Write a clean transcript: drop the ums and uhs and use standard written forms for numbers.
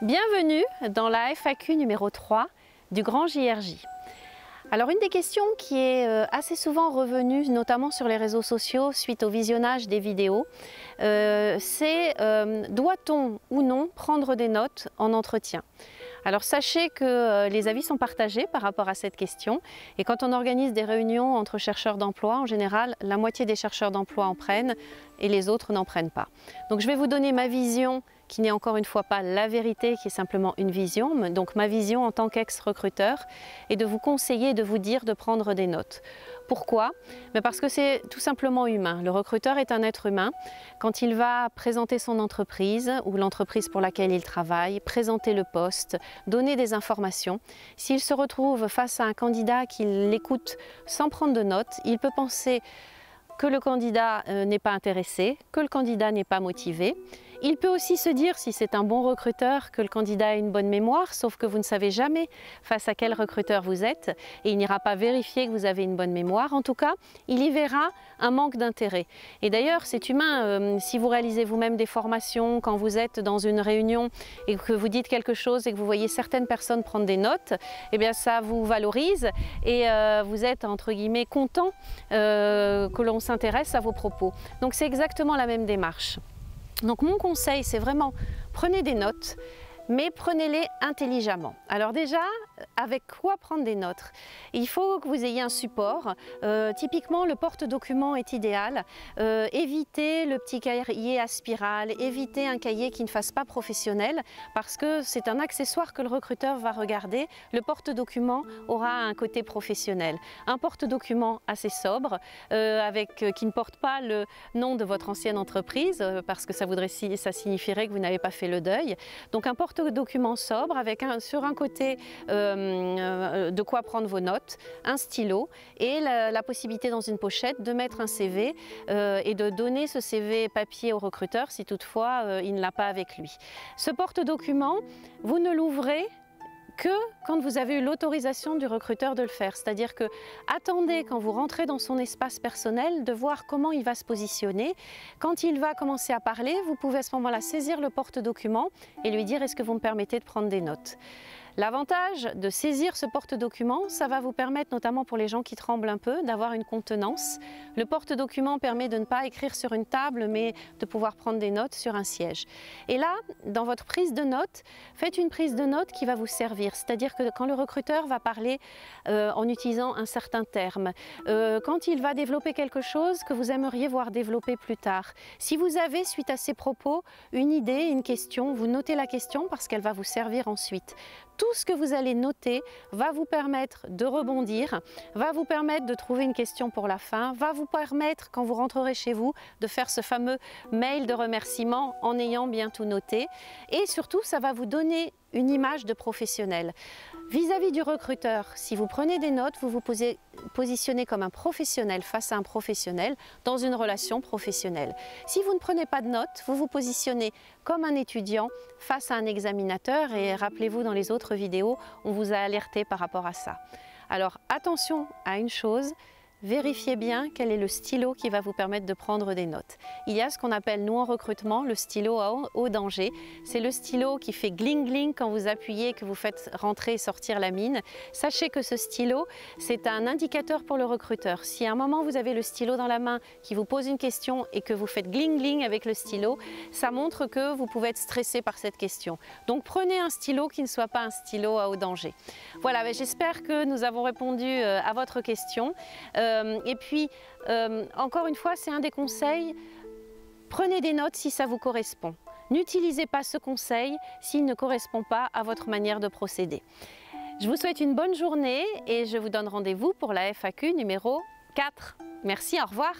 Bienvenue dans la FAQ numéro 3 du Grand JRJ. Alors une des questions qui est assez souvent revenue, notamment sur les réseaux sociaux suite au visionnage des vidéos, c'est doit-on ou non prendre des notes en entretien? Alors sachez que les avis sont partagés par rapport à cette question et quand on organise des réunions entre chercheurs d'emploi, en général la moitié des chercheurs d'emploi en prennent et les autres n'en prennent pas. Donc je vais vous donner ma vision qui n'est encore une fois pas la vérité, qui est simplement une vision, donc ma vision en tant qu'ex-recruteur, et de vous conseiller, de vous dire de prendre des notes. Pourquoi? Parce que c'est tout simplement humain. Le recruteur est un être humain. Quand il va présenter son entreprise ou l'entreprise pour laquelle il travaille, présenter le poste, donner des informations, s'il se retrouve face à un candidat qui l'écoute sans prendre de notes, il peut penser que le candidat n'est pas intéressé, que le candidat n'est pas motivé. Il peut aussi se dire, si c'est un bon recruteur, que le candidat a une bonne mémoire, sauf que vous ne savez jamais face à quel recruteur vous êtes et il n'ira pas vérifier que vous avez une bonne mémoire. En tout cas, il y verra un manque d'intérêt. Et d'ailleurs, c'est humain, si vous réalisez vous-même des formations, quand vous êtes dans une réunion et que vous dites quelque chose et que vous voyez certaines personnes prendre des notes, eh bien ça vous valorise et vous êtes entre guillemets content que l'on s'intéresse à vos propos. Donc c'est exactement la même démarche. Donc mon conseil, c'est vraiment prenez des notes, mais prenez-les intelligemment. Alors déjà, avec quoi prendre des notes? Il faut que vous ayez un support. Typiquement, le porte-document est idéal. Évitez le petit cahier à spirale, évitez un cahier qui ne fasse pas professionnel, parce que c'est un accessoire que le recruteur va regarder. Le porte-document aura un côté professionnel. Un porte-document assez sobre, qui ne porte pas le nom de votre ancienne entreprise, parce que ça signifierait que vous n'avez pas fait le deuil. Donc un porte-document sobre avec sur un côté de quoi prendre vos notes, un stylo et la possibilité dans une pochette de mettre un CV et de donner ce CV papier au recruteur si toutefois il ne l'a pas avec lui. Ce porte-document, vous ne l'ouvrez que quand vous avez eu l'autorisation du recruteur de le faire. C'est-à-dire que attendez quand vous rentrez dans son espace personnel de voir comment il va se positionner. Quand il va commencer à parler, vous pouvez à ce moment-là saisir le porte-document et lui dire: est-ce que vous me permettez de prendre des notes? L'avantage de saisir ce porte-document, ça va vous permettre, notamment pour les gens qui tremblent un peu, d'avoir une contenance. Le porte-document permet de ne pas écrire sur une table, mais de pouvoir prendre des notes sur un siège. Et là, dans votre prise de notes, faites une prise de notes qui va vous servir. C'est-à-dire que quand le recruteur va parler en utilisant un certain terme, quand il va développer quelque chose que vous aimeriez voir développer plus tard, si vous avez, suite à ces propos, une idée, une question, vous notez la question parce qu'elle va vous servir ensuite. Tout ce que vous allez noter va vous permettre de rebondir, va vous permettre de trouver une question pour la fin, va vous permettre, quand vous rentrerez chez vous, de faire ce fameux mail de remerciement en ayant bien tout noté. Et surtout, ça va vous donner une image de professionnel. Vis-à-vis du recruteur, si vous prenez des notes, vous vous positionnez comme un professionnel face à un professionnel dans une relation professionnelle. Si vous ne prenez pas de notes, vous vous positionnez comme un étudiant face à un examinateur et rappelez-vous, dans les autres vidéos, on vous a alerté par rapport à ça. Alors attention à une chose, vérifiez bien quel est le stylo qui va vous permettre de prendre des notes. Il y a ce qu'on appelle, nous en recrutement, le stylo à haut danger. C'est le stylo qui fait gling gling quand vous appuyez et que vous faites rentrer et sortir la mine. Sachez que ce stylo, c'est un indicateur pour le recruteur. Si à un moment vous avez le stylo dans la main qui vous pose une question et que vous faites gling gling avec le stylo, ça montre que vous pouvez être stressé par cette question. Donc prenez un stylo qui ne soit pas un stylo à haut danger. Voilà, j'espère que nous avons répondu à votre question. Et puis, encore une fois, c'est un des conseils, prenez des notes si ça vous correspond. N'utilisez pas ce conseil s'il ne correspond pas à votre manière de procéder. Je vous souhaite une bonne journée et je vous donne rendez-vous pour la FAQ numéro 4. Merci, au revoir.